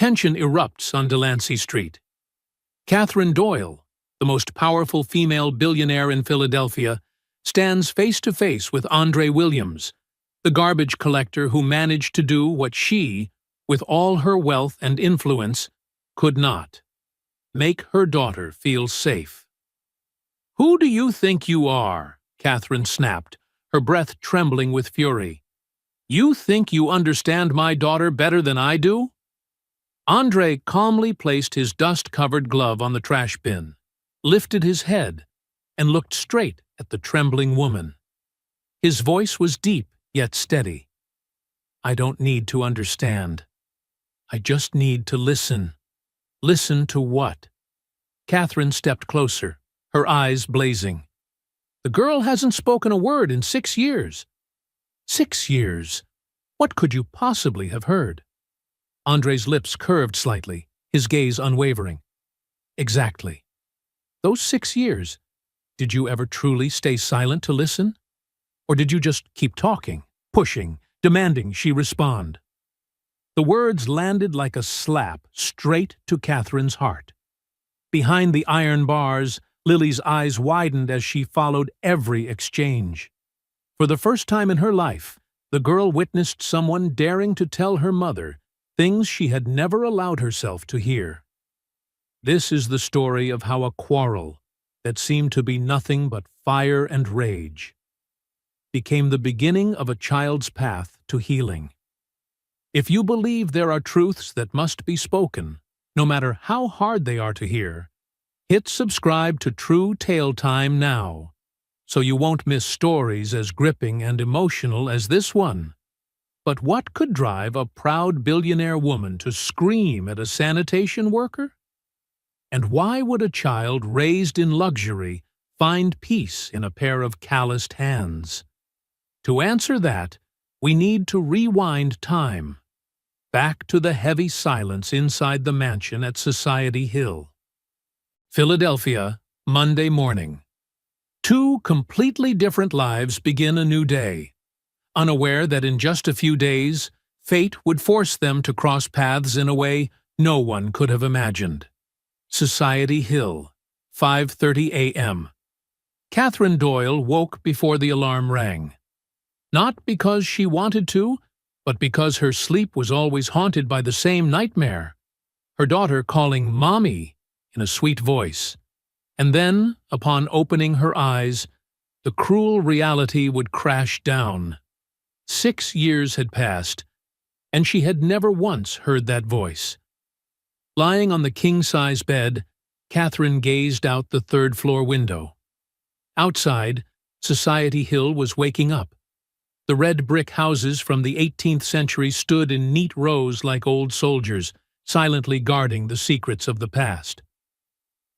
Tension erupts on Delancey Street. Catherine Doyle, the most powerful female billionaire in Philadelphia, stands face to face with Andre Williams, the garbage collector who managed to do what she, with all her wealth and influence, could not: make her daughter feel safe. "Who do you think you are?" Catherine snapped, her breath trembling with fury. "You think you understand my daughter better than I do?" Andre calmly placed his dust-covered glove on the trash bin, lifted his head, and looked straight at the trembling woman. His voice was deep yet steady. "I don't need to understand. I just need to listen." "Listen to what?" Catherine stepped closer, her eyes blazing. "The girl hasn't spoken a word in 6 years." 6 years? What could you possibly have heard? Andre's lips curved slightly, his gaze unwavering. "Exactly. Those 6 years, did you ever truly stay silent to listen? Or did you just keep talking, pushing, demanding she respond?" The words landed like a slap straight to Catherine's heart. Behind the iron bars, Lily's eyes widened as she followed every exchange. For the first time in her life, the girl witnessed someone daring to tell her mother things she had never allowed herself to hear. This is the story of how a quarrel that seemed to be nothing but fire and rage became the beginning of a child's path to healing. If you believe there are truths that must be spoken, no matter how hard they are to hear, hit subscribe to True Tale Time now, so you won't miss stories as gripping and emotional as this one. But what could drive a proud billionaire woman to scream at a sanitation worker? And why would a child raised in luxury find peace in a pair of calloused hands? To answer that, we need to rewind time, back to the heavy silence inside the mansion at Society Hill. Philadelphia, Monday morning. 2 completely different lives begin a new day, unaware that in just a few days, fate would force them to cross paths in a way no one could have imagined. Society Hill, 5:30 a.m. Catherine Doyle woke before the alarm rang. Not because she wanted to, but because her sleep was always haunted by the same nightmare: her daughter calling "Mommy" in a sweet voice. And then, upon opening her eyes, the cruel reality would crash down. 6 years had passed, and she had never once heard that voice. Lying on the king-size bed, Catherine gazed out the third-floor window. Outside, Society Hill was waking up. The red brick houses from the 18th century stood in neat rows like old soldiers, silently guarding the secrets of the past.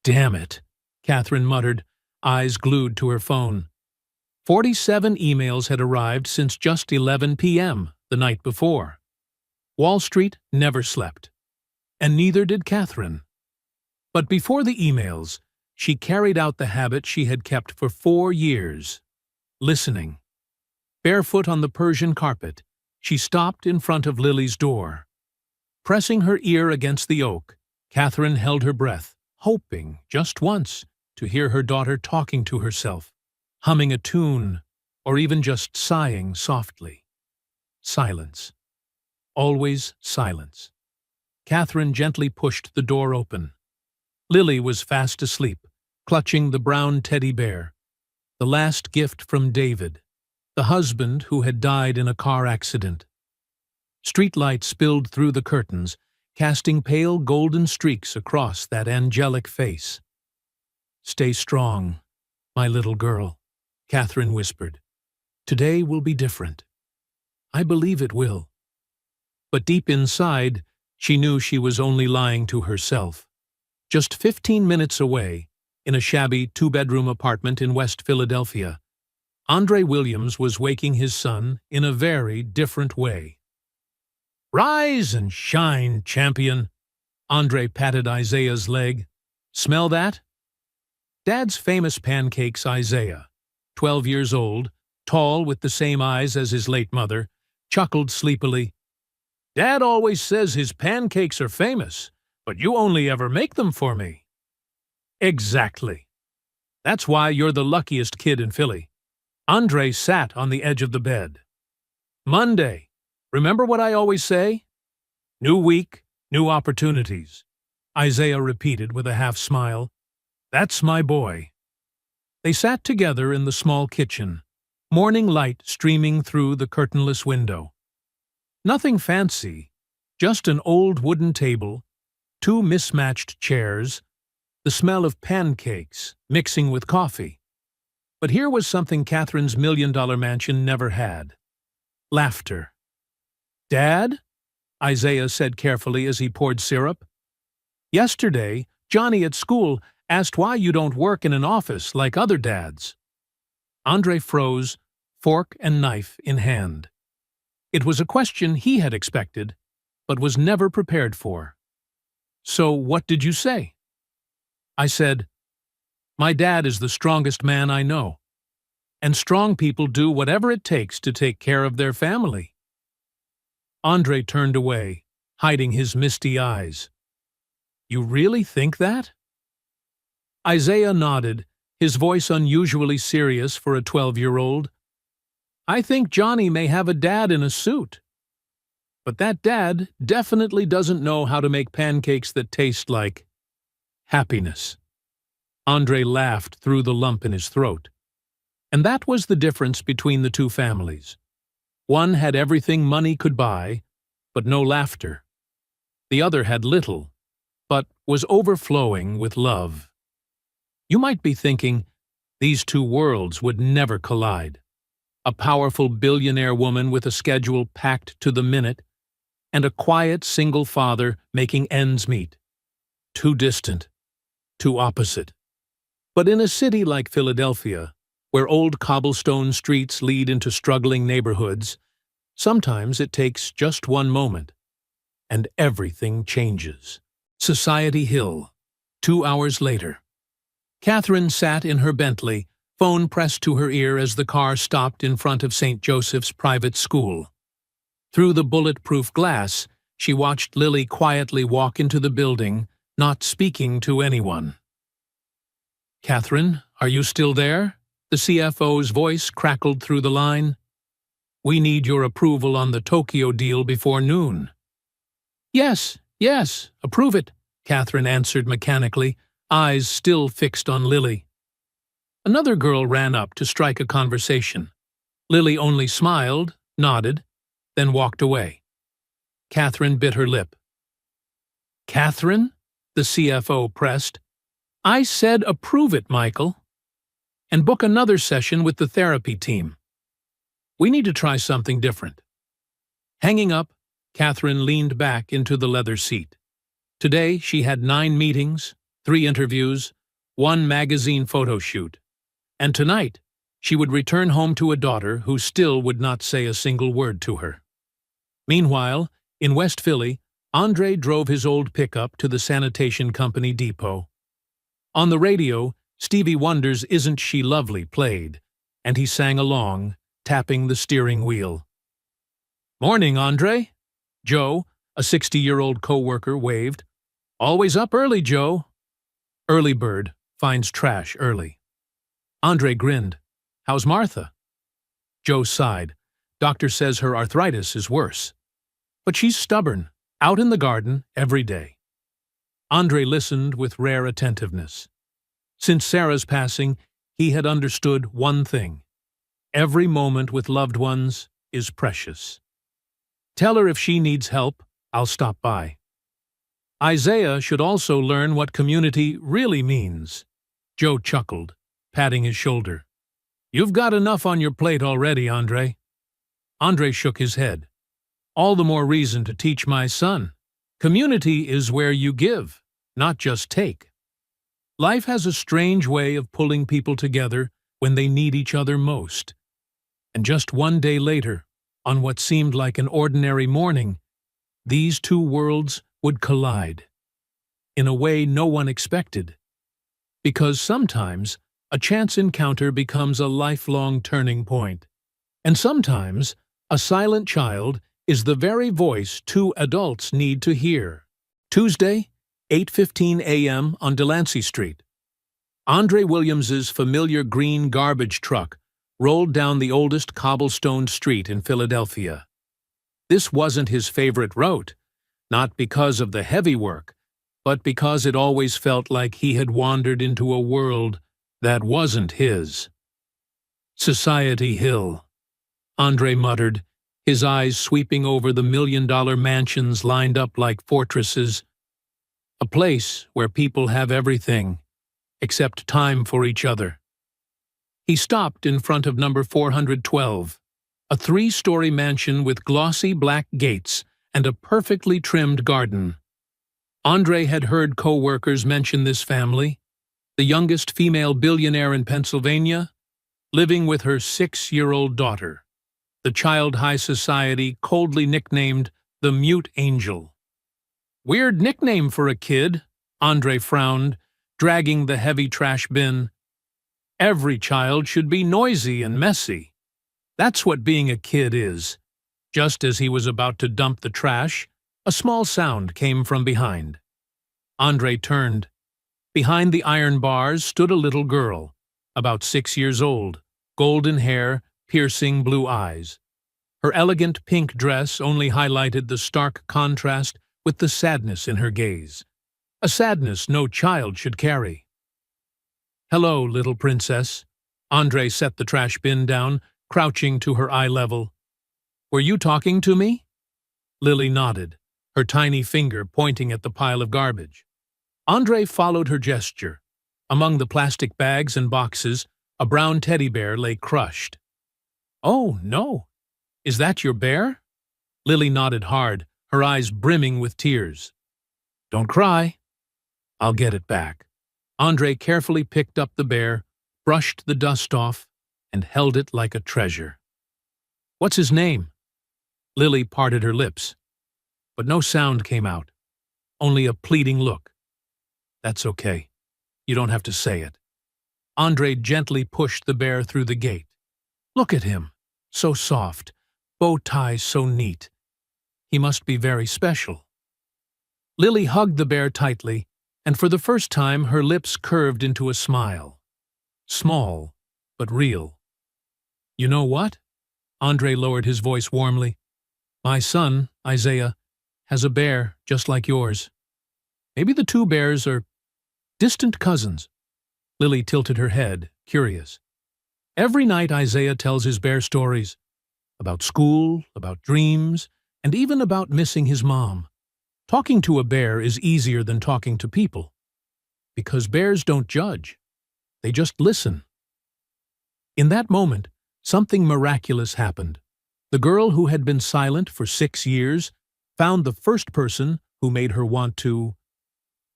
"Damn it," Catherine muttered, eyes glued to her phone. 47 emails had arrived since just 11 p.m. the night before. Wall Street never slept, and neither did Catherine. But before the emails, she carried out the habit she had kept for 4 years: listening. Barefoot on the Persian carpet, she stopped in front of Lily's door. Pressing her ear against the oak, Catherine held her breath, hoping, just once, to hear her daughter talking to herself, humming a tune, or even just sighing softly. Silence. Always silence. Catherine gently pushed the door open. Lily was fast asleep, clutching the brown teddy bear, the last gift from David, the husband who had died in a car accident. Streetlight spilled through the curtains, casting pale golden streaks across that angelic face. "Stay strong, my little girl," Catherine whispered. "Today will be different. I believe it will." But deep inside, she knew she was only lying to herself. Just 15 minutes away, in a shabby 2-bedroom apartment in West Philadelphia, Andre Williams was waking his son in a very different way. "Rise and shine, champion," Andre patted Isaiah's leg. "Smell that?" Dad's famous pancakes Isaiah, 12 years old, tall with the same eyes as his late mother, chuckled sleepily. Dad always says his pancakes are famous, but you only ever make them for me. Exactly. That's why you're the luckiest kid in Philly. Andre sat on the edge of the bed. Monday. Remember what I always say? New week, new opportunities. Isaiah repeated with a half-smile. That's my boy. They sat together in the small kitchen, morning light streaming through the curtainless window. Nothing fancy, just an old wooden table, two mismatched chairs, the smell of pancakes mixing with coffee. But here was something Catherine's million-dollar mansion never had. Laughter. Dad? Isaiah said carefully as he poured syrup. Yesterday, Johnny at school asked why you don't work in an office like other dads. Andre froze, fork and knife in hand. It was a question he had expected, but was never prepared for. So what did you say? I said, my dad is the strongest man I know, and strong people do whatever it takes to take care of their family. Andre turned away, hiding his misty eyes. You really think that? Isaiah nodded, his voice unusually serious for a 12-year-old. I think Johnny may have a dad in a suit. But that dad definitely doesn't know how to make pancakes that taste like happiness. Andre laughed through the lump in his throat. And that was the difference between the two families. One had everything money could buy, but no laughter. The other had little, but was overflowing with love. You might be thinking, these two worlds would never collide. A powerful billionaire woman with a schedule packed to the minute, and a quiet single father making ends meet. Too distant, too opposite. But in a city like Philadelphia, where old cobblestone streets lead into struggling neighborhoods, sometimes it takes just one moment, and everything changes. Society Hill, 2 hours later. Catherine sat in her Bentley, phone pressed to her ear as the car stopped in front of St. Joseph's private school. Through the bulletproof glass, she watched Lily quietly walk into the building, not speaking to anyone. Catherine, are you still there? The CFO's voice crackled through the line. We need your approval on the Tokyo deal before noon. Yes, approve it, Catherine answered mechanically, eyes still fixed on Lily. Another girl ran up to strike a conversation. Lily only smiled, nodded, then walked away. Catherine bit her lip. Catherine? The CFO pressed. I said approve it, Michael. And book another session with the therapy team. We need to try something different. Hanging up, Catherine leaned back into the leather seat. Today she had 9 meetings, 3 interviews, 1 magazine photo shoot. And tonight, she would return home to a daughter who still would not say a single word to her. Meanwhile, in West Philly, Andre drove his old pickup to the sanitation company depot. On the radio, Stevie Wonder's Isn't She Lovely played, and he sang along, tapping the steering wheel. Morning, Andre. Joe, a 60-year-old co-worker, waved. Always up early, Joe. Early bird finds trash early. Andre grinned. How's Martha? Joe sighed. Doctor says her arthritis is worse. But she's stubborn, out in the garden every day. Andre listened with rare attentiveness. Since Sarah's passing, he had understood one thing. Every moment with loved ones is precious. Tell her if she needs help, I'll stop by. Isaiah should also learn what community really means. Joe chuckled, patting his shoulder. You've got enough on your plate already, Andre. Andre shook his head. All the more reason to teach my son. Community is where you give, not just take. Life has a strange way of pulling people together when they need each other most. And just one day later, on what seemed like an ordinary morning, these two worlds would collide. In a way no one expected. Because sometimes a chance encounter becomes a lifelong turning point. And sometimes a silent child is the very voice two adults need to hear. Tuesday, 8:15 a.m. on Delancey Street. Andre Williams's familiar green garbage truck rolled down the oldest cobblestoned street in Philadelphia. This wasn't his favorite route, not because of the heavy work, but because it always felt like he had wandered into a world that wasn't his. Society Hill, Andre muttered, his eyes sweeping over the million-dollar mansions lined up like fortresses. A place where people have everything, except time for each other. He stopped in front of number 412, a 3-story mansion with glossy black gates and a perfectly trimmed garden. Andre had heard co-workers mention this family, the youngest female billionaire in Pennsylvania, living with her 6-year-old daughter, the child high society coldly nicknamed the Mute Angel. Weird nickname for a kid, Andre frowned, dragging the heavy trash bin. Every child should be noisy and messy. That's what being a kid is. Just as he was about to dump the trash, a small sound came from behind. Andre turned. Behind the iron bars stood a little girl, about 6 years old, golden hair, piercing blue eyes. Her elegant pink dress only highlighted the stark contrast with the sadness in her gaze, a sadness no child should carry. "Hello, little princess." Andre set the trash bin down, crouching to her eye level. "Were you talking to me?" Lily nodded, her tiny finger pointing at the pile of garbage. Andre followed her gesture. Among the plastic bags and boxes, a brown teddy bear lay crushed. "Oh, no. Is that your bear?" Lily nodded hard, her eyes brimming with tears. "Don't cry. I'll get it back." Andre carefully picked up the bear, brushed the dust off, and held it like a treasure. "What's his name?" Lily parted her lips, but no sound came out, only a pleading look. "That's okay. You don't have to say it." Andre gently pushed the bear through the gate. "Look at him, so soft, bow tie so neat. He must be very special." Lily hugged the bear tightly, and for the first time her lips curved into a smile. Small, but real. "You know what?" Andre lowered his voice warmly. "My son, Isaiah, has a bear just like yours. Maybe the two bears are distant cousins." Lily tilted her head, curious. Every night Isaiah tells his bear stories. About school, about dreams, and even about missing his mom. Talking to a bear is easier than talking to people. Because bears don't judge. They just listen. In that moment, something miraculous happened. The girl who had been silent for 6 years found the first person who made her want to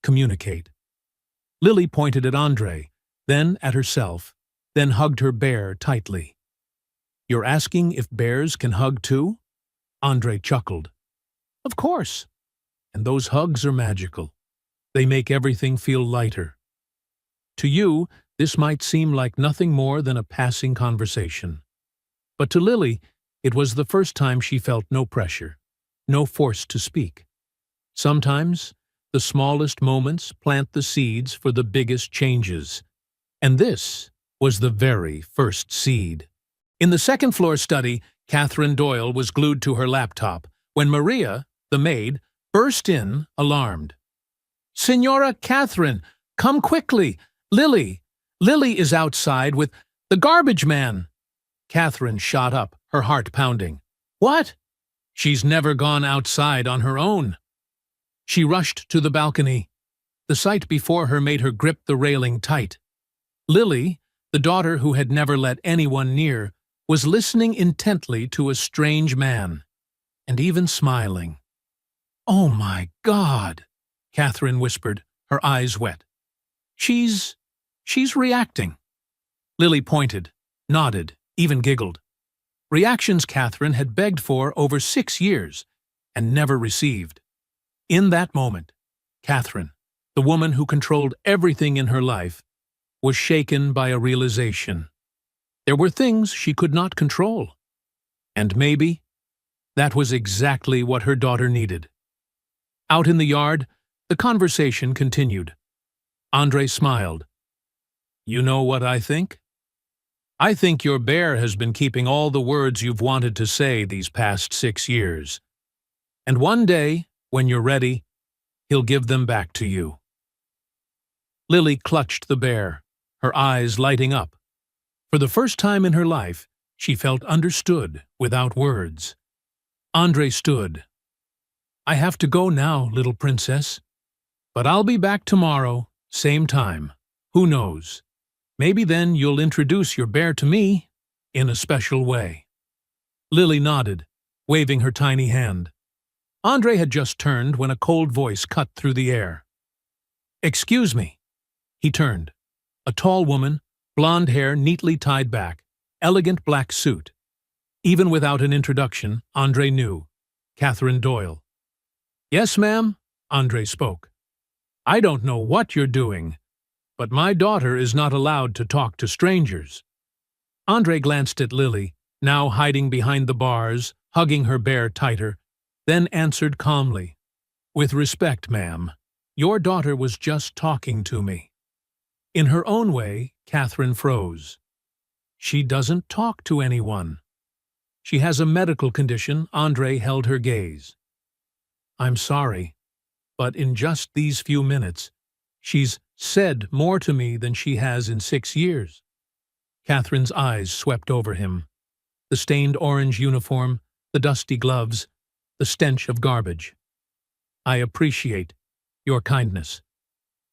communicate. Lily pointed at Andre, then at herself, then hugged her bear tightly. "You're asking if bears can hug too?" Andre chuckled. "Of course. And those hugs are magical. They make everything feel lighter. To you, this might seem like nothing more than a passing conversation. But to Lily, it was the first time she felt no pressure, no force to speak. Sometimes, the smallest moments plant the seeds for the biggest changes. And this was the very first seed. In the second-floor study, Catherine Doyle was glued to her laptop when Maria, the maid, burst in, alarmed. "Signora Catherine, come quickly! Lily is outside with the garbage man!" Catherine shot up, her heart pounding. "What? She's never gone outside on her own." She rushed to the balcony. The sight before her made her grip the railing tight. Lily, the daughter who had never let anyone near, was listening intently to a strange man, and even smiling. "Oh my God," Catherine whispered, her eyes wet. She's reacting." Lily pointed, nodded, even giggled. Reactions Catherine had begged for over 6 years and never received. In that moment, Catherine, the woman who controlled everything in her life, was shaken by a realization. There were things she could not control. And maybe That was exactly what her daughter needed. Out in the yard, the conversation continued. Andre smiled. You know what I think? I think your bear has been keeping all the words you've wanted to say these past 6 years. And one day, when you're ready, he'll give them back to you. Lily clutched the bear, her eyes lighting up. For the first time in her life, she felt understood without words. Andre stood. I have to go now, little princess. But I'll be back tomorrow, same time. Who knows? Maybe then you'll introduce your bear to me in a special way. Lily nodded, waving her tiny hand. Andre had just turned when a cold voice cut through the air. Excuse me. He turned. A tall woman, blonde hair neatly tied back, elegant black suit. Even without an introduction, Andre knew. Catherine Doyle. Yes, ma'am, Andre spoke. I don't know what you're doing, but my daughter is not allowed to talk to strangers. Andre glanced at Lily, now hiding behind the bars, hugging her bear tighter, then answered calmly. With respect, ma'am, your daughter was just talking to me. In her own way, Catherine froze. She doesn't talk to anyone. She has a medical condition. Andre held her gaze. I'm sorry, but in just these few minutes, she's said more to me than she has in 6 years. Catherine's eyes swept over him. The stained orange uniform, the dusty gloves, the stench of garbage. I appreciate your kindness,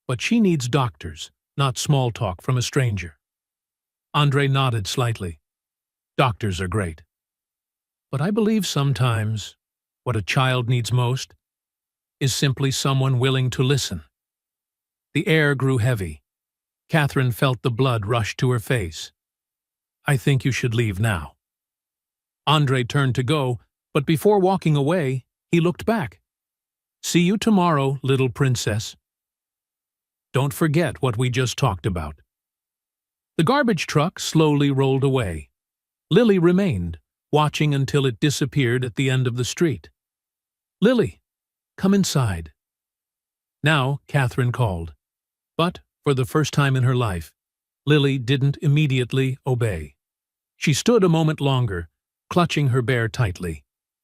but she needs doctors, not small talk from a stranger. Andre nodded slightly. Doctors are great. But I believe sometimes what a child needs most is simply someone willing to listen. The air grew heavy. Catherine felt the blood rush to her face. I think you should leave now. Andre turned to go, but before walking away, he looked back. See you tomorrow, little princess. Don't forget what we just talked about. The garbage truck slowly rolled away. Lily remained, watching until it disappeared at the end of the street. Lily, come inside. Now Catherine called. But, for the first time in her life, Lily didn't immediately obey. She stood a moment longer, clutching her bear tightly,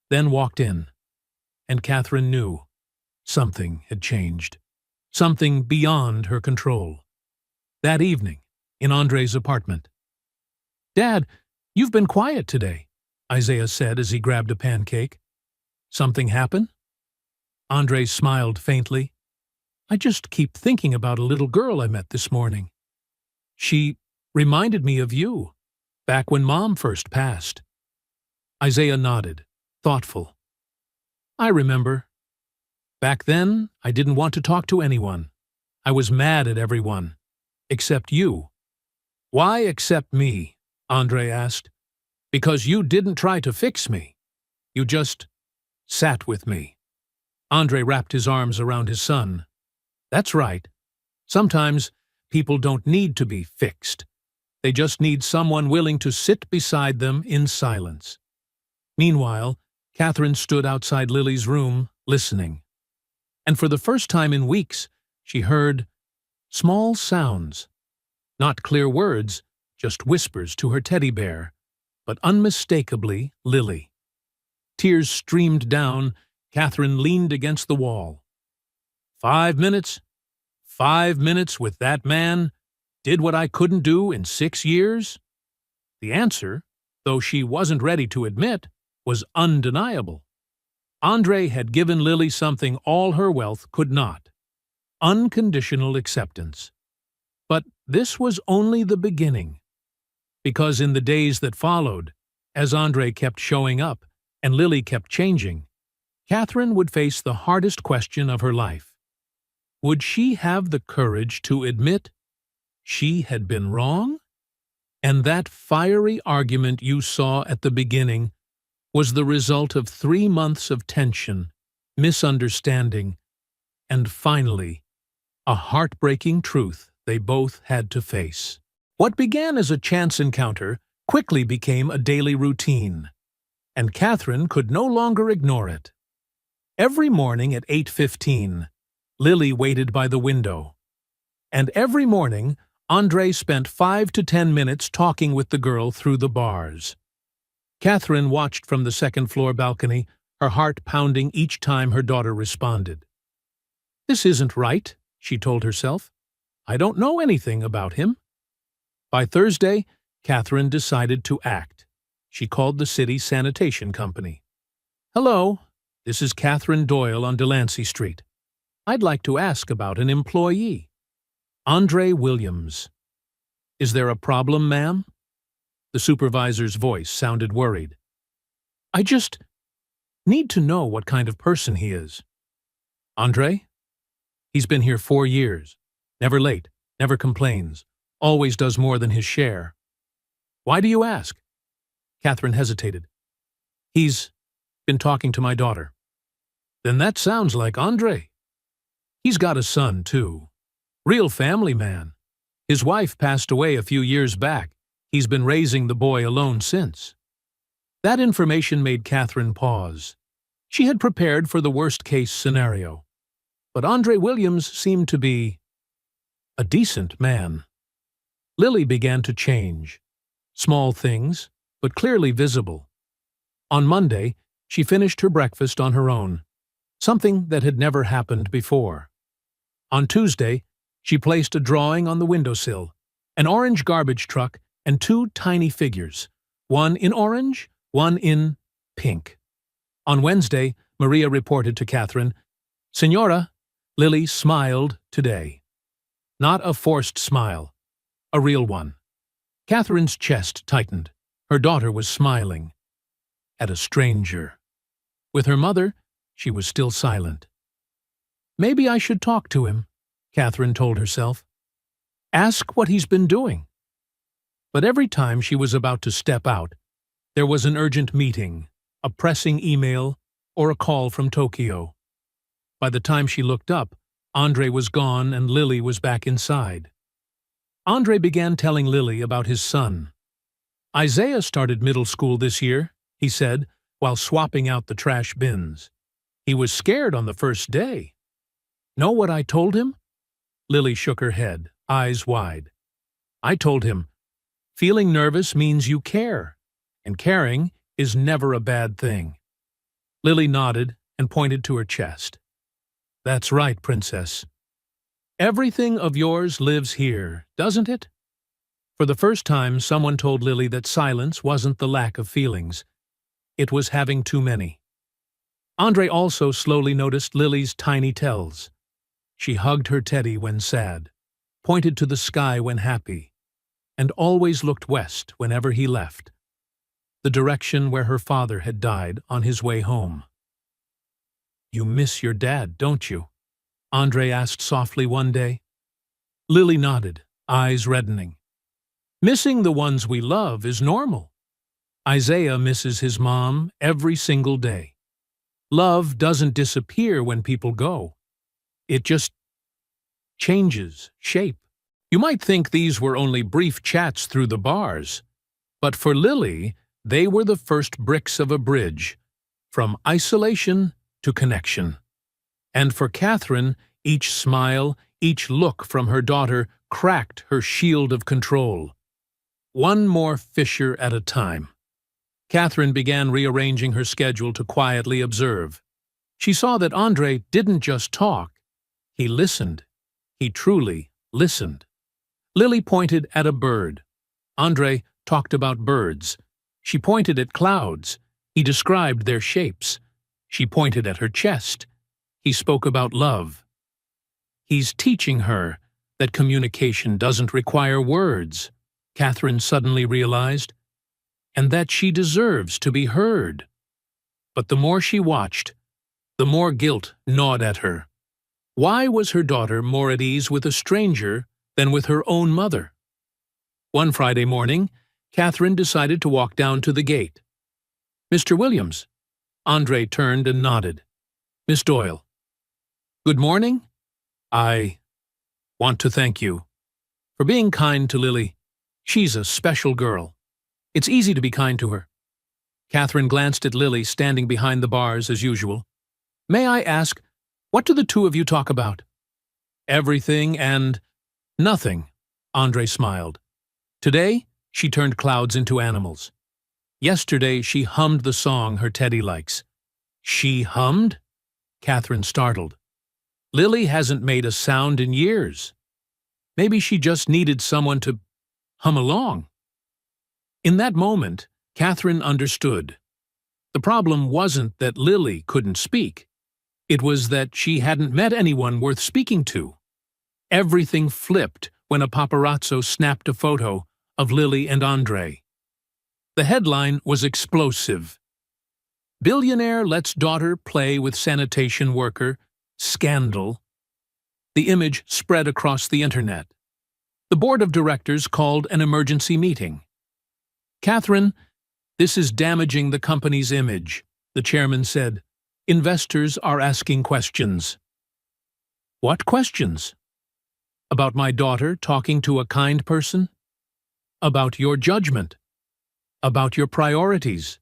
then walked in. And Catherine knew something had changed. Something beyond her control. That evening, in Andre's apartment. Dad, you've been quiet today, Isaiah said as he grabbed a pancake. Something happen? Andre smiled faintly. I just keep thinking about a little girl I met this morning. She reminded me of you, back when Mom first passed. Isaiah nodded, thoughtful. I remember. Back then, I didn't want to talk to anyone. I was mad at everyone, except you. Why except me? Andre asked. Because you didn't try to fix me. You just sat with me. Andre wrapped his arms around his son. That's right. Sometimes people don't need to be fixed. They just need someone willing to sit beside them in silence. Meanwhile, Catherine stood outside Lily's room, listening. And for the first time in weeks, she heard small sounds. Not clear words, just whispers to her teddy bear, but unmistakably Lily. Tears streamed down. Catherine leaned against the wall. 5 minutes? 5 minutes with that man? Did what I couldn't do in 6 years? The answer, though she wasn't ready to admit, was undeniable. Andre had given Lily something all her wealth could not. Unconditional acceptance. But this was only the beginning. Because in the days that followed, as Andre kept showing up and Lily kept changing, Catherine would face the hardest question of her life. Would she have the courage to admit she had been wrong? And that fiery argument you saw at the beginning was the result of 3 months of tension, misunderstanding, and finally, a heartbreaking truth they both had to face. What began as a chance encounter quickly became a daily routine. and Catherine could no longer ignore it. Every morning at 8:15, Lily waited by the window. And every morning, Andre spent 5 to 10 minutes talking with the girl through the bars. Catherine watched from the second-floor balcony, her heart pounding each time her daughter responded. "This isn't right," she told herself. "I don't know anything about him." By Thursday, Catherine decided to act. She called the city sanitation company. "Hello, this is Catherine Doyle on Delancey Street. I'd like to ask about an employee. Andre Williams. Is there a problem, ma'am?" The supervisor's voice sounded worried. "I just need to know what kind of person he is." "Andre? He's been here 4 years. Never late, never complains, always does more than his share." "Why do you ask?" Catherine hesitated. "He's been talking to my daughter." "Then that sounds like Andre. He's got a son, too. Real family man. His wife passed away a few years back. He's been raising the boy alone since." That information made Catherine pause. She had prepared for the worst-case scenario. But Andre Williams seemed to be a decent man. Lily began to change. Small things, but clearly visible. On Monday, she finished her breakfast on her own, something that had never happened before. On Tuesday, she placed a drawing on the windowsill, an orange garbage truck, and 2 tiny figures, one in orange, one in pink. On Wednesday, Maria reported to Catherine, "Senora, Lily smiled today." Not a forced smile, a real one. Catherine's chest tightened. Her daughter was smiling. At a stranger. With her mother, she was still silent. "Maybe I should talk to him," Catherine told herself. "Ask what he's been doing." But every time she was about to step out, there was an urgent meeting, a pressing email, or a call from Tokyo. By the time she looked up, Andre was gone and Lily was back inside. Andre began telling Lily about his son. "Isaiah started middle school this year," he said, while swapping out the trash bins. "He was scared on the first day." "Know what I told him?" Lily shook her head, eyes wide. "I told him, feeling nervous means you care, and caring is never a bad thing." Lily nodded and pointed to her chest. "That's right, Princess. Everything of yours lives here, doesn't it?" For the first time, someone told Lily that silence wasn't the lack of feelings. It was having too many. Andre also slowly noticed Lily's tiny tells. She hugged her teddy when sad, pointed to the sky when happy, and always looked west whenever he left, the direction where her father had died on his way home. "You miss your dad, don't you?" Andre asked softly one day. Lily nodded, eyes reddening. "Missing the ones we love is normal. Isaiah misses his mom every single day. Love doesn't disappear when people go. It just changes shape." You might think these were only brief chats through the bars, but for Lily, they were the first bricks of a bridge, from isolation to connection. And for Catherine, each smile, each look from her daughter cracked her shield of control. One more fissure at a time. Catherine began rearranging her schedule to quietly observe. She saw that Andre didn't just talk. He listened. He truly listened. Lily pointed at a bird. Andre talked about birds. She pointed at clouds. He described their shapes. She pointed at her chest. He spoke about love. He's teaching her that communication doesn't require words, Catherine suddenly realized, and that she deserves to be heard. But the more she watched, the more guilt gnawed at her. Why was her daughter more at ease with a stranger than with her own mother? One Friday morning, Catherine decided to walk down to the gate. "Mr. Williams." Andre turned and nodded. "Miss Doyle." "Good morning. I want to thank you for being kind to Lily. She's a special girl. It's easy to be kind to her." Catherine glanced at Lily standing behind the bars as usual. "May I ask, what do the two of you talk about?" "Everything and nothing," Andre smiled. Today, she turned clouds into animals. Yesterday, she hummed the song her Teddy likes. She hummed? Catherine startled. Lily hasn't made a sound in years. Maybe she just needed someone to hum along. In that moment, Catherine understood. The problem wasn't that Lily couldn't speak. It was that she hadn't met anyone worth speaking to. Everything flipped when a paparazzo snapped a photo of Lily and Andre. The headline was explosive. Billionaire lets daughter play with sanitation worker. Scandal. The image spread across the internet. The board of directors called an emergency meeting. "Catherine, this is damaging the company's image," the chairman said. "Investors are asking questions." "What questions?" "About my daughter talking to a kind person? About your judgment? About your priorities?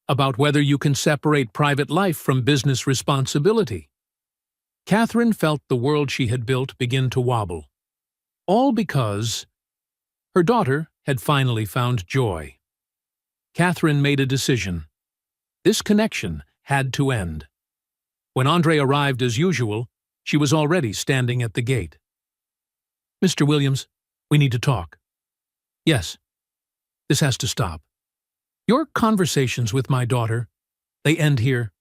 About whether you can separate private life from business responsibility?" Catherine felt the world she had built begin to wobble. All because her daughter had finally found joy. Catherine made a decision. This connection had to end. When Andre arrived as usual, she was already standing at the gate. "Mr. Williams, we need to talk." "Yes, this has to stop. Your conversations with my daughter, they end here."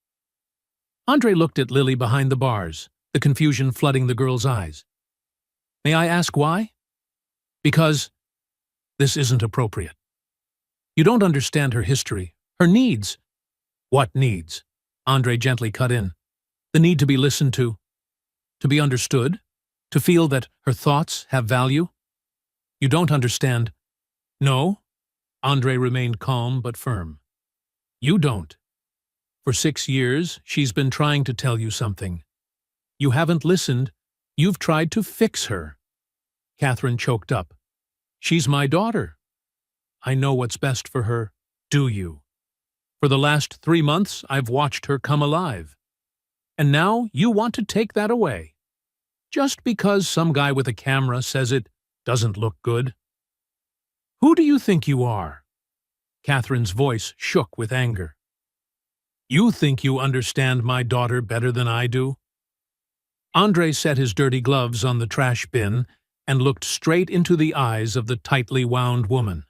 Andre looked at Lily behind the bars, the confusion flooding the girl's eyes. "May I ask why?" "Because this isn't appropriate. You don't understand her history, her needs." "What needs?" Andre gently cut in. "The need to be listened to be understood, to feel that her thoughts have value. You don't understand." "No." Andre remained calm but firm. "You don't. For 6 years, she's been trying to tell you something. You haven't listened. You've tried to fix her." Catherine choked up. "She's my daughter. I know what's best for her. Do you? For the last 3 months, I've watched her come alive. And now you want to take that away. Just because some guy with a camera says it doesn't look good. Who do you think you are?" Catherine's voice shook with anger. "You think you understand my daughter better than I do?" Andre set his dirty gloves on the trash bin and looked straight into the eyes of the tightly wound woman.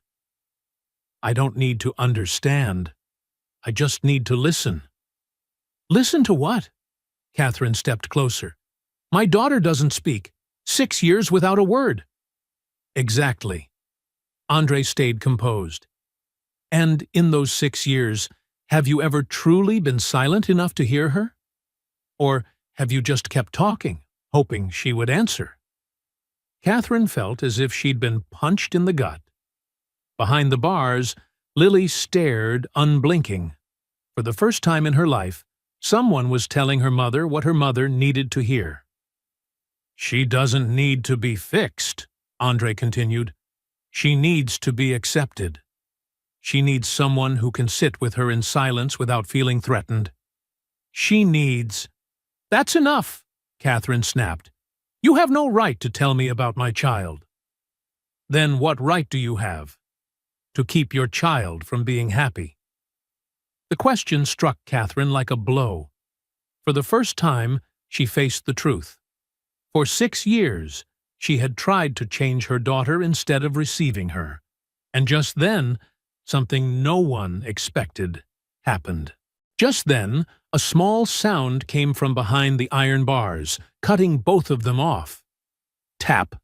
"I don't need to understand. I just need to listen." "Listen to what?" Catherine stepped closer. "My daughter doesn't speak. 6 years without a word." "Exactly." Andre stayed composed. "And in those 6 years, have you ever truly been silent enough to hear her? Or have you just kept talking, hoping she would answer?" Catherine felt as if she'd been punched in the gut. Behind the bars, Lily stared, unblinking. For the first time in her life, someone was telling her mother what her mother needed to hear. "She doesn't need to be fixed," Andre continued. "She needs to be accepted. She needs someone who can sit with her in silence without feeling threatened. She needs—" "That's enough," Catherine snapped. "You have no right to tell me about my child." "Then what right do you have? To keep your child from being happy?" The question struck Catherine like a blow. For the first time, she faced the truth. For 6 years, she had tried to change her daughter instead of receiving her. And just then, something no one expected happened. Just then, a small sound came from behind the iron bars, cutting both of them off. Tap,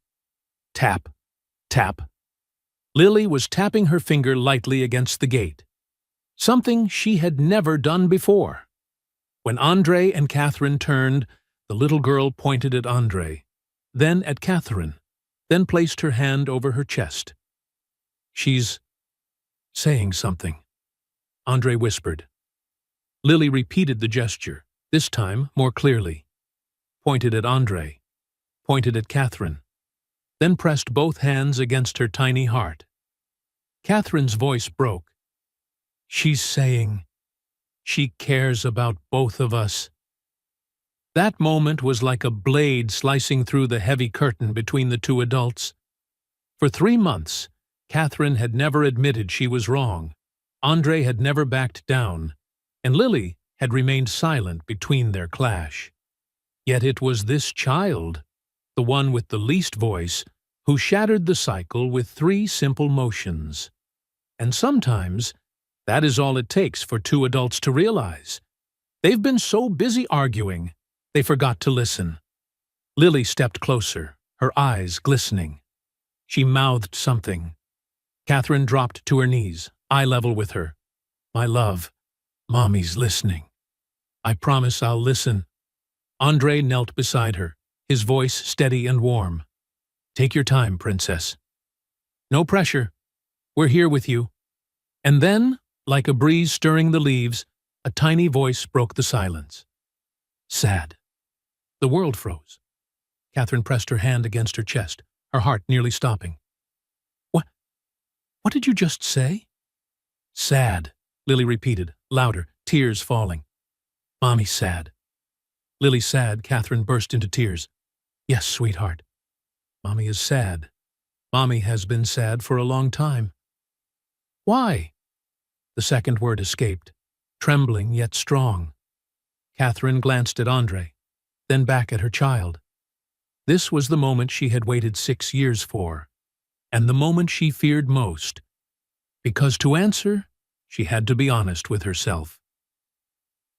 tap, tap. Lily was tapping her finger lightly against the gate. Something she had never done before. When Andre and Catherine turned, the little girl pointed at Andre, then at Catherine, then placed her hand over her chest. "She's saying something," Andre whispered. Lily repeated the gesture, this time more clearly. Pointed at Andre, pointed at Catherine, then pressed both hands against her tiny heart. Catherine's voice broke. She's saying she cares about both of us. That moment was like a blade slicing through the heavy curtain between the two adults. For 3 months, Catherine had never admitted she was wrong. Andre had never backed down, and Lily had remained silent between their clash. Yet it was this child, the one with the least voice, who shattered the cycle with 3 simple motions. And sometimes, that is all it takes for 2 adults to realize. They've been so busy arguing, they forgot to listen. Lily stepped closer, her eyes glistening. She mouthed something. Catherine dropped to her knees, eye level with her. "My love, Mommy's listening. I promise I'll listen." Andre knelt beside her, his voice steady and warm. "Take your time, Princess. No pressure. We're here with you." And then, like a breeze stirring the leaves, a tiny voice broke the silence. "Sad." The world froze. Catherine pressed her hand against her chest, her heart nearly stopping. What did you just say?" "Sad," Lily repeated, louder, tears falling. "Mommy's sad." "Lily's sad," Catherine burst into tears. "Yes, sweetheart. Mommy is sad. Mommy has been sad for a long time." "Why?" The second word escaped, trembling yet strong. Catherine glanced at Andre, then back at her child. This was the moment she had waited 6 years for, and the moment she feared most, because to answer, she had to be honest with herself.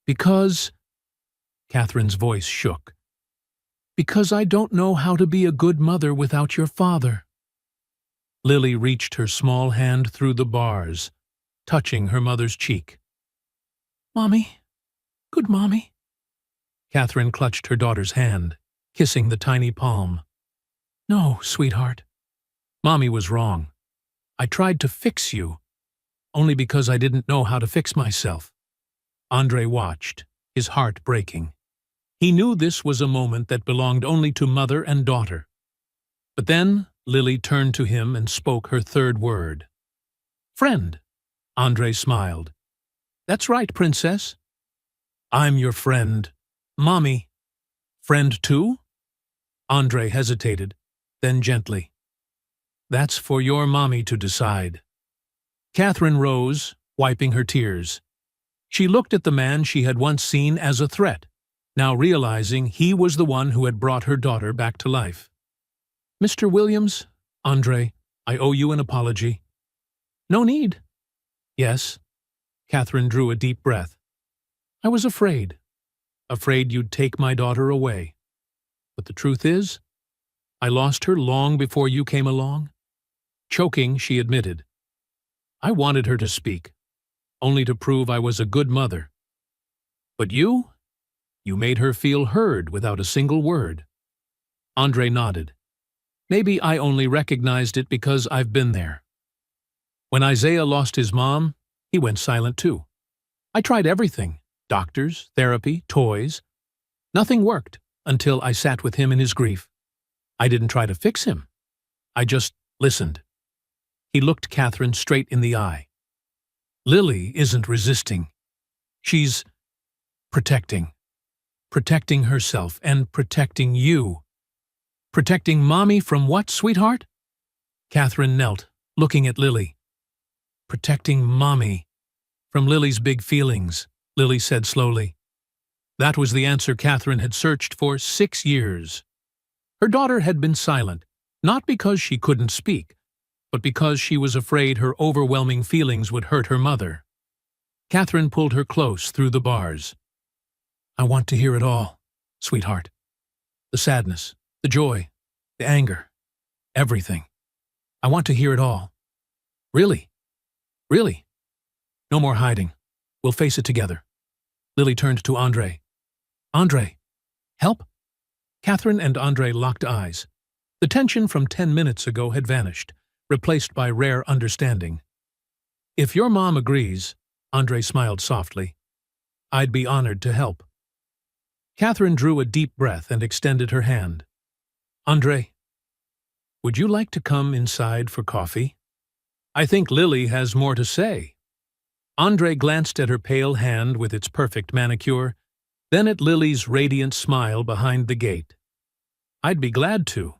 "Because," Catherine's voice shook, "because I don't know how to be a good mother without your father." Lily reached her small hand through the bars, touching her mother's cheek. "Mommy, good Mommy." Catherine clutched her daughter's hand, kissing the tiny palm. "No, sweetheart. Mommy was wrong. I tried to fix you, only because I didn't know how to fix myself." Andre watched, his heart breaking. He knew this was a moment that belonged only to mother and daughter. But then Lily turned to him and spoke her third word. "Friend." Andre smiled. "That's right, Princess. I'm your friend. Mommy." "Friend too?" Andre hesitated, then gently. "That's for your mommy to decide." Catherine rose, wiping her tears. She looked at the man she had once seen as a threat, now realizing he was the one who had brought her daughter back to life. "Mr. Williams, Andre, I owe you an apology." "No need." "Yes." Catherine drew a deep breath. "I was afraid you'd take my daughter away. But the truth is, I lost her long before you came along." Choking, she admitted, "I wanted her to speak, only to prove I was a good mother. But you made her feel heard without a single word." Andre nodded. "Maybe I only recognized it because I've been there. When Isaiah lost his mom, he went silent too. I tried everything, doctors, therapy, toys. Nothing worked until I sat with him in his grief. I didn't try to fix him. I just listened." He looked Catherine straight in the eye. "Lily isn't resisting. She's protecting. Protecting herself and protecting you." "Protecting Mommy from what, sweetheart?" Catherine knelt, looking at Lily. "Protecting Mommy from Lily's big feelings," Lily said slowly. That was the answer Catherine had searched for 6 years. Her daughter had been silent, not because she couldn't speak, but because she was afraid her overwhelming feelings would hurt her mother. Catherine pulled her close through the bars. "I want to hear it all, sweetheart. The sadness, the joy, the anger, everything. I want to hear it all. Really, really. No more hiding. We'll face it together." Lily turned to Andre. "Andre, help?" Catherine and Andre locked eyes. The tension from 10 minutes ago had vanished, replaced by rare understanding. "If your mom agrees," Andre smiled softly, "I'd be honored to help." Catherine drew a deep breath and extended her hand. "Andre, would you like to come inside for coffee? I think Lily has more to say." Andre glanced at her pale hand with its perfect manicure, then at Lily's radiant smile behind the gate. "I'd be glad to."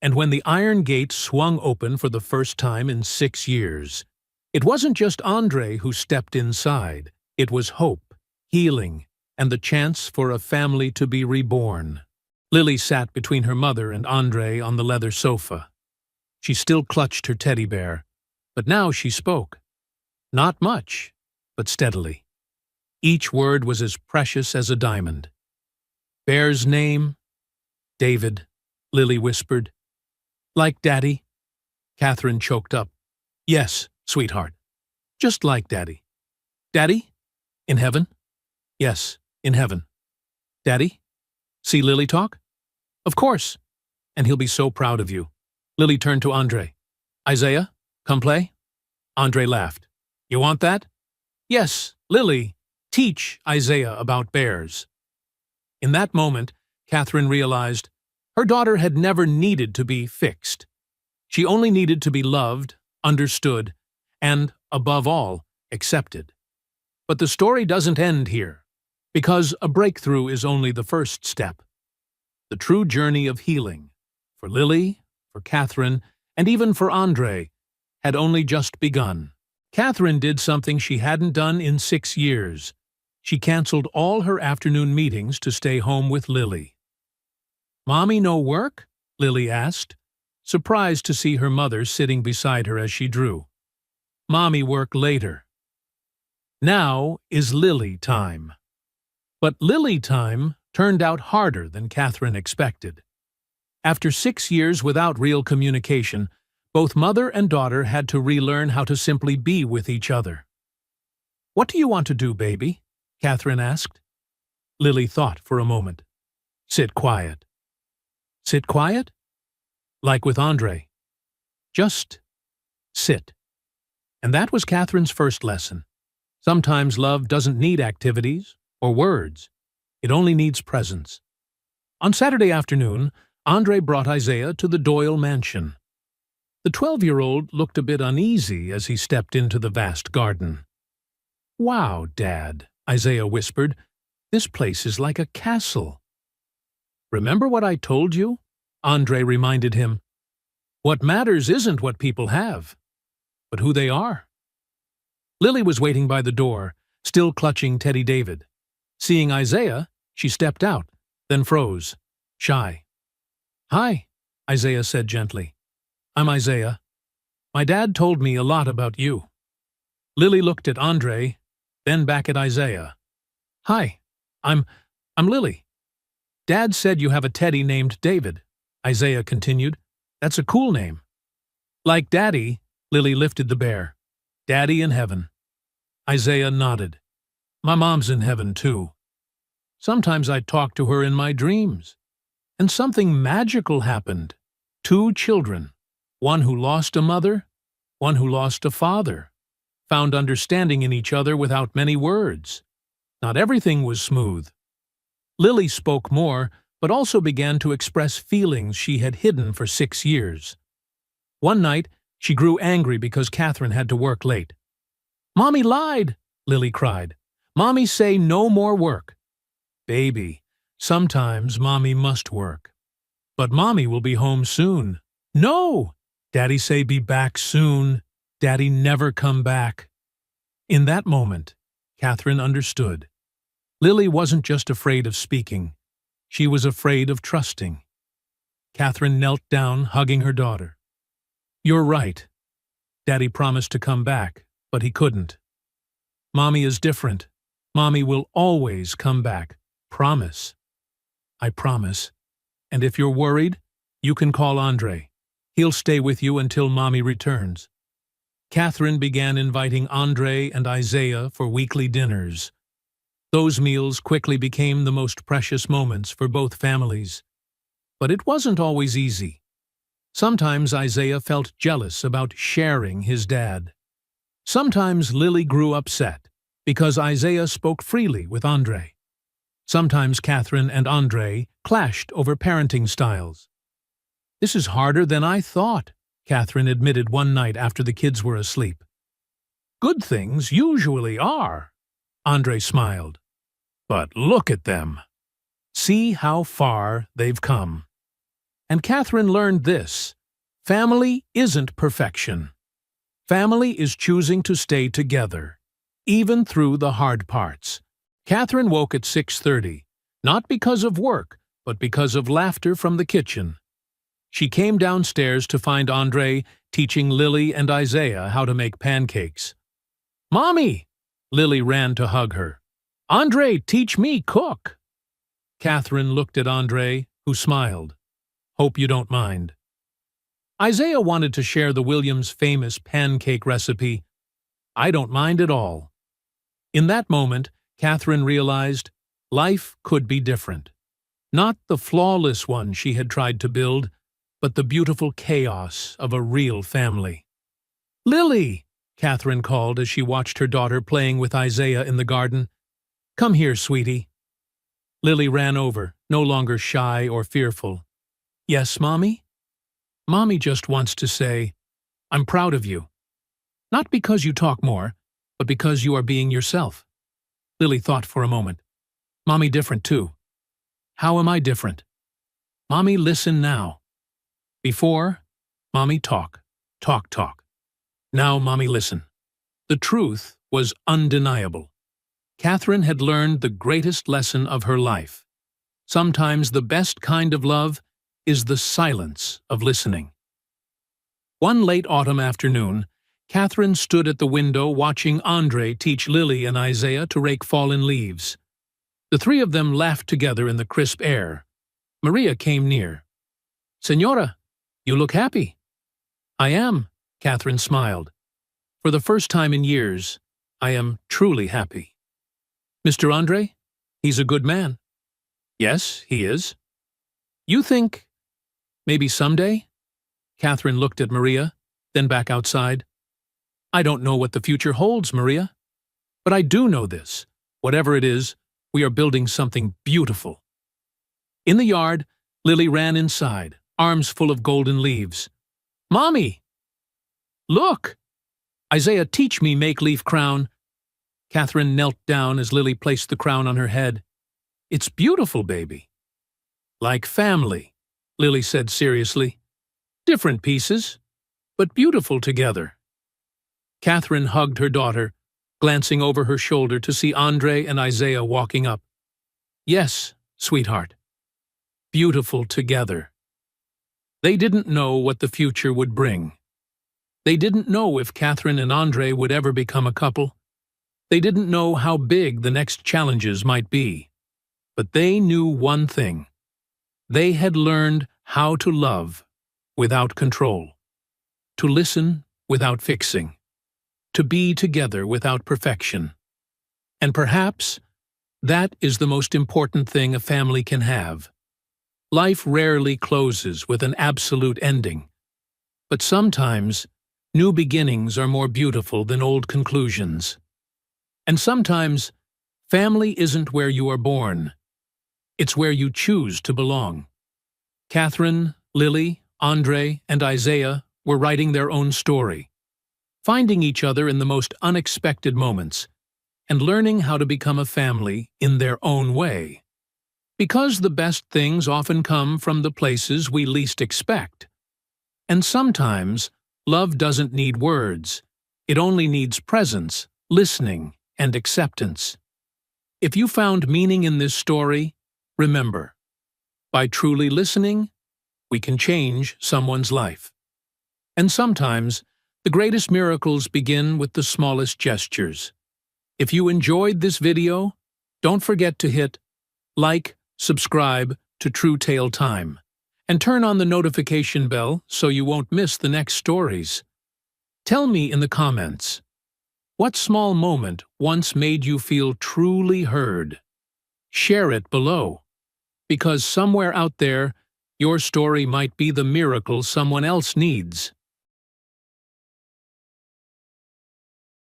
And when the iron gate swung open for the first time in 6 years, it wasn't just Andre who stepped inside. It was hope, healing, and the chance for a family to be reborn. Lily sat between her mother and Andre on the leather sofa. She still clutched her teddy bear, but now she spoke. Not much, but steadily. Each word was as precious as a diamond. "Bear's name? David," Lily whispered. "Like Daddy?" Catherine choked up. "Yes, sweetheart. Just like Daddy." "Daddy? In heaven?" "Yes, in heaven." "Daddy? See Lily talk?" "Of course. And he'll be so proud of you." Lily turned to Andre. "Isaiah, come play?" Andre laughed. "You want that?" "Yes, Lily, teach Isaiah about bears." In that moment, Catherine realized her daughter had never needed to be fixed. She only needed to be loved, understood, and, above all, accepted. But the story doesn't end here, because a breakthrough is only the first step. The true journey of healing, for Lily, for Catherine, and even for Andre, had only just begun. Catherine did something she hadn't done in 6 years. She canceled all her afternoon meetings to stay home with Lily. "Mommy no work?" Lily asked, surprised to see her mother sitting beside her as she drew. "Mommy work later." Now is Lily time. But Lily time turned out harder than Catherine expected. After 6 years without real communication, both mother and daughter had to relearn how to simply be with each other. "What do you want to do, baby?" Catherine asked. Lily thought for a moment. "Sit quiet." "Sit quiet?" "Like with Andre. Just sit." And that was Catherine's first lesson. Sometimes love doesn't need activities or words. It only needs presence. On Saturday afternoon, Andre brought Isaiah to the Doyle mansion. The 12-year-old looked a bit uneasy as he stepped into the vast garden. "Wow, Dad," Isaiah whispered. "This place is like a castle." "Remember what I told you?" Andre reminded him. "What matters isn't what people have, but who they are." Lily was waiting by the door, still clutching Teddy David. Seeing Isaiah, she stepped out, then froze, shy. "Hi," Isaiah said gently. "I'm Isaiah. My dad told me a lot about you." Lily looked at Andre, then back at Isaiah. "Hi, I'm Lily. Dad said you have a teddy named David," Isaiah continued. "That's a cool name." "Like Daddy," Lily lifted the bear. "Daddy in heaven." Isaiah nodded. "My mom's in heaven, too. Sometimes I talk to her in my dreams. And something magical happened. 2 children, one who lost a mother, one who lost a father, found understanding in each other without many words. Not everything was smooth. Lily spoke more, but also began to express feelings she had hidden for 6 years. One night, she grew angry because Catherine had to work late. "Mommy lied," Lily cried. "Mommy say no more work." "Baby, sometimes Mommy must work. But Mommy will be home soon." "No! Daddy say be back soon. Daddy never come back." In that moment, Catherine understood. Lily wasn't just afraid of speaking. She was afraid of trusting. Catherine knelt down, hugging her daughter. "You're right. Daddy promised to come back, but he couldn't. Mommy is different. Mommy will always come back. Promise." "I promise. And if you're worried, you can call Andre. He'll stay with you until Mommy returns." Catherine began inviting Andre and Isaiah for weekly dinners. Those meals quickly became the most precious moments for both families. But it wasn't always easy. Sometimes Isaiah felt jealous about sharing his dad. Sometimes Lily grew upset because Isaiah spoke freely with Andre. Sometimes Catherine and Andre clashed over parenting styles. "This is harder than I thought," Catherine admitted one night after the kids were asleep. Good things usually are. Andre smiled. But look at them. See how far they've come. And Catherine learned this. Family isn't perfection. Family is choosing to stay together, even through the hard parts. Catherine woke at 6:30, not because of work, but because of laughter from the kitchen. She came downstairs to find Andre teaching Lily and Isaiah how to make pancakes. "Mommy!" Lily ran to hug her. "Andre, teach me cook!" Catherine looked at Andre, who smiled. "Hope you don't mind." Isaiah wanted to share the Williams' famous pancake recipe. "I don't mind at all." In that moment, Catherine realized life could be different. Not the flawless one she had tried to build, but the beautiful chaos of a real family. "Lily!" Catherine called as she watched her daughter playing with Isaiah in the garden. "Come here, sweetie." Lily ran over, no longer shy or fearful. "Yes, Mommy?" "Mommy just wants to say, I'm proud of you. Not because you talk more, but because you are being yourself." Lily thought for a moment. "Mommy different too." "How am I different?" "Mommy, listen now. Before, Mommy talk. Now, Mommy, listen." The truth was undeniable. Catherine had learned the greatest lesson of her life. Sometimes the best kind of love is the silence of listening. One late autumn afternoon, Catherine stood at the window watching Andre teach Lily and Isaiah to rake fallen leaves. The three of them laughed together in the crisp air. Maria came near. "Señora, you look happy." "I am," Catherine smiled. "For the first time in years, I am truly happy." "Mr. Andre? He's a good man." "Yes, he is." "You think maybe someday?" Catherine looked at Maria, then back outside. "I don't know what the future holds, Maria. But I do know this. Whatever it is, we are building something beautiful." In the yard, Lily ran inside, arms full of golden leaves. "Mommy! Look! Isaiah, teach me make leaf crown." Catherine knelt down as Lily placed the crown on her head. "It's beautiful, baby." "Like family," Lily said seriously. "Different pieces, but beautiful together." Catherine hugged her daughter, glancing over her shoulder to see Andre and Isaiah walking up. "Yes, sweetheart. Beautiful together." They didn't know what the future would bring. They didn't know if Catherine and Andre would ever become a couple. They didn't know how big the next challenges might be. But they knew one thing. They had learned how to love without control, to listen without fixing, to be together without perfection. And perhaps that is the most important thing a family can have. Life rarely closes with an absolute ending, but sometimes new beginnings are more beautiful than old conclusions. And sometimes family isn't where you are born. It's where you choose to belong. Catherine, Lily, Andre, and Isaiah were writing their own story, finding each other in the most unexpected moments, and learning how to become a family in their own way. Because the best things often come from the places we least expect. And sometimes love doesn't need words. It only needs presence, listening, and acceptance. If you found meaning in this story, remember, by truly listening, we can change someone's life. And sometimes, the greatest miracles begin with the smallest gestures. If you enjoyed this video, don't forget to hit like, subscribe to True Tale Time, and turn on the notification bell so you won't miss the next stories. Tell me in the comments, what small moment once made you feel truly heard? Share it below, because somewhere out there, your story might be the miracle someone else needs.